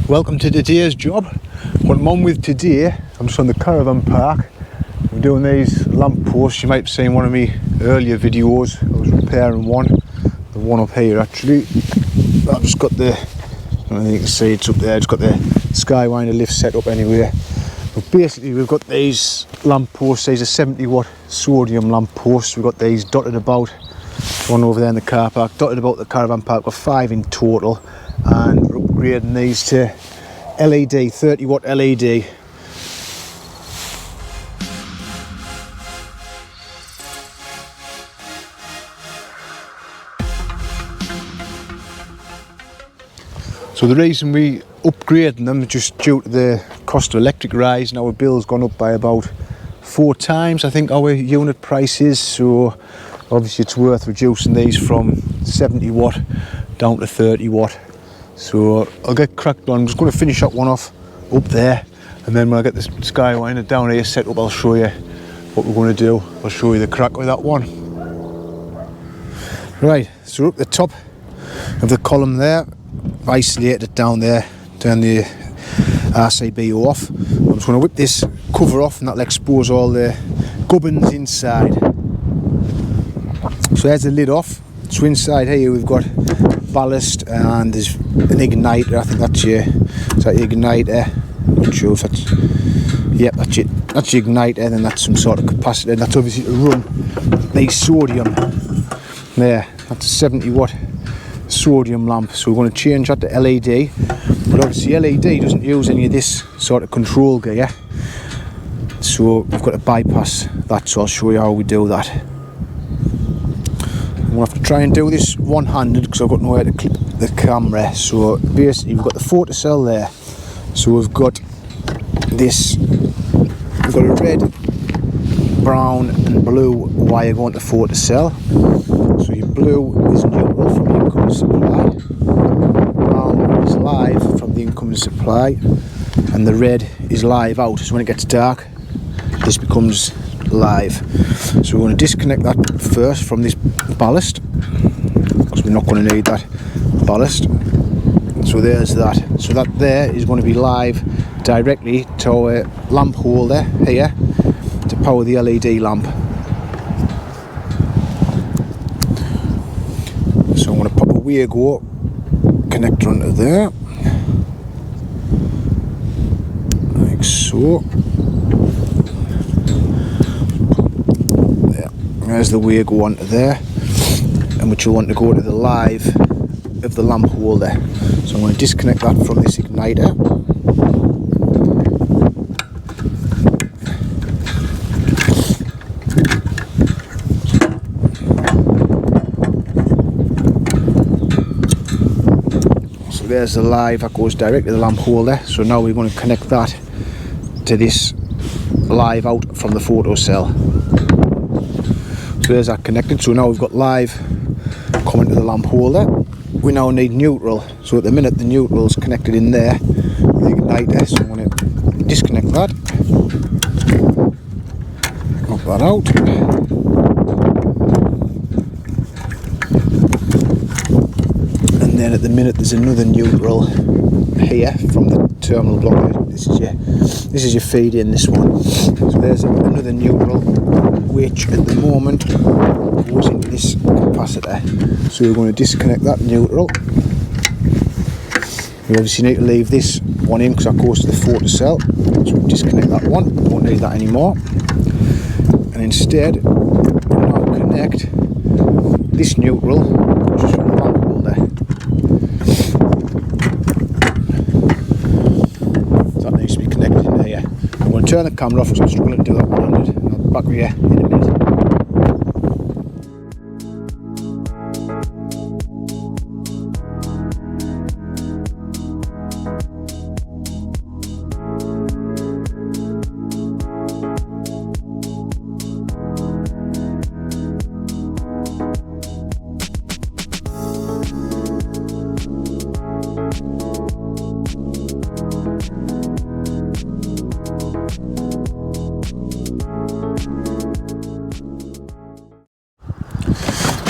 Welcome to today's job. What I'm on with today, I'm just on the caravan park. I'm doing these lamp posts. You might have seen one of my earlier videos. I was repairing one, the one up here actually. I've just got the, I don't know if you can see it's up there, it's got the Skywinder lift set up anyway. But basically we've got these lamp posts, these are 70 watt sodium lamp posts. We've got these dotted about, one over there in the car park, dotted about the caravan park. We've got 5 in total, and we're upgrading these to LED, 30 watt LED. So the reason we upgrading them is just due to the cost of electric rise, and our bill's gone up by about 4 times I think our unit price is, so obviously it's worth reducing these from 70 watt down to 30 watt. So I'll get cracked on. I'm just going to finish that one off up there, and then when I get this Skywinder down here set up, I'll show you what we're going to do. I'll show you the crack with that one. Right, so up the top of the column there, isolate it down there, turn the RCB off. I'm just going to whip this cover off, and that'll expose all the gubbins inside. So there's the lid off. So inside here we've got ballast, and there's an igniter. I think that's your igniter. I'm not sure if that's, yep, that's it. That's the igniter, and then that's some sort of capacitor, and that's obviously to run the sodium. There, that's a 70 watt sodium lamp. So we're going to change that to LED, but obviously LED doesn't use any of this sort of control gear, so we've got to bypass that. So I'll show you how we do that. I'm going to have to try and do this one-handed because I've got nowhere to clip the camera. So basically we've got the photocell there. So we've got this, we've got a red, brown and blue wire going to photocell. So your blue is neutral from the incoming supply, brown is live from the incoming supply, and the red is live out. So when it gets dark, this becomes live. So we're going to disconnect that first from this ballast, because we're not going to need that ballast. So there's that. So that there is going to be live directly to our lamp holder here to power the LED lamp. So I'm going to pop a Wago connector onto there, like so. There's the Wago onto there, and which will want to go to the live of the lamp holder. So I'm going to disconnect that from this igniter. So there's the live that goes direct to the lamp holder. So now we're going to connect that to this live out from the photocell. So there's that connected. So now we've got live coming to the lamp holder. We now need neutral. So at the minute the neutral is connected in there with the igniter. So I'm going to disconnect that. Knock that out. And then at the minute there's another neutral here from the terminal block. This is your feed in, this one. So there's another neutral, which at the moment goes into this capacitor. So we're going to disconnect that neutral. We obviously need to leave this one in because that goes to the photocell. So we'll disconnect that one, won't need that anymore. And instead we'll now connect this neutral just from the lamp holder. So that needs to be connected in here. I'm going to turn the camera off because I'm struggling to do that one-handed. I'll be back with you in a minute.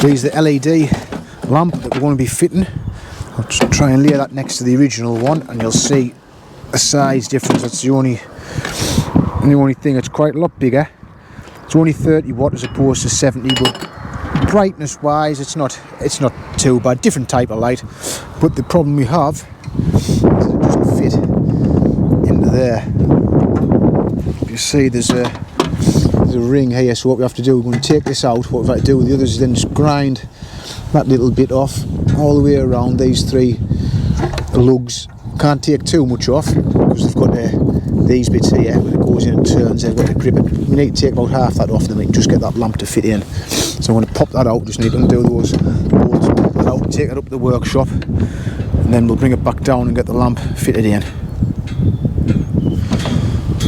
These are the LED lamp that we're going to be fitting I'll just try and lay that next to the original one, and you'll see a size difference. That's the only thing. It's quite a lot bigger. It's only 30 watt as opposed to 70, but brightness wise it's not too bad. Different type of light, but the problem we have is it doesn't fit into there. You see there's a ring here, so what we have to do, we're going to take this out. What we've got to do with the others is then just grind that little bit off all the way around these three lugs. Can't take too much off because they've got these bits here where it goes in and turns. They've got to grip it. We need to take about half that off, then we can just get that lamp to fit in. So I'm going to pop that out. Just need to undo those bolts, pop that out, take it up to the workshop, and then we'll bring it back down and get the lamp fitted in.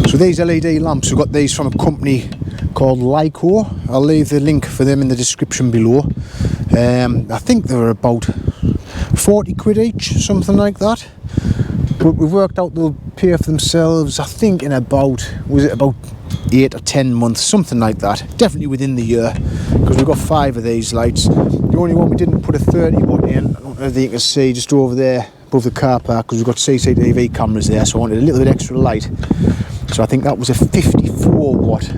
So these LED lamps, we've got these from a company called Lyco. I'll leave the link for them in the description below. I think they were about 40 quid each, something like that. But we've worked out they'll pay for themselves, I think, in about 8 or 10 months, something like that. Definitely within the year, because we've got 5 of these lights. The only one we didn't put a 30 watt in, I don't know if you can see, just over there above the car park, because we've got CCTV cameras there, so I wanted a little bit extra light. So I think that was a 54 watt,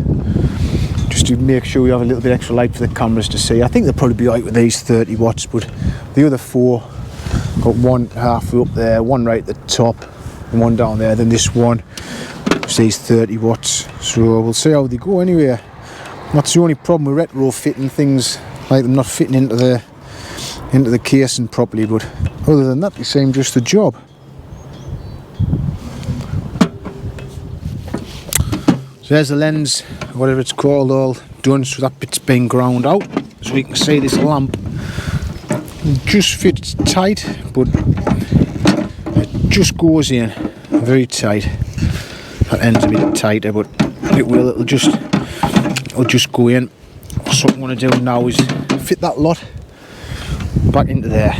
just to make sure we have a little bit extra light for the cameras to see. I think they'll probably be right with these 30 watts, but the other 4, got one halfway up there, one right at the top, and one down there. Then this one, these 30 watts. So we'll see how they go anyway. That's the only problem with retrofitting things, like them not fitting into the casing properly. But other than that, they seem just the job. So there's the lens, whatever it's called, all done. So that bit's been ground out. So we can see this lamp just fits tight, but it just goes in very tight. That end's a bit tighter, but it'll just go in. So what I'm going to do now is fit that lot back into there.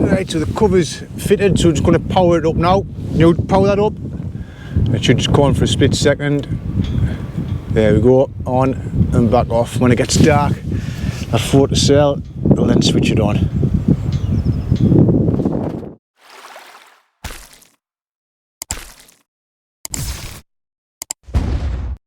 Right, so the cover's fitted, so we're just going to power it up now. You power that up. It should just go on for a split second. There we go, on and back off. When it gets dark, that photocell will then switch it on.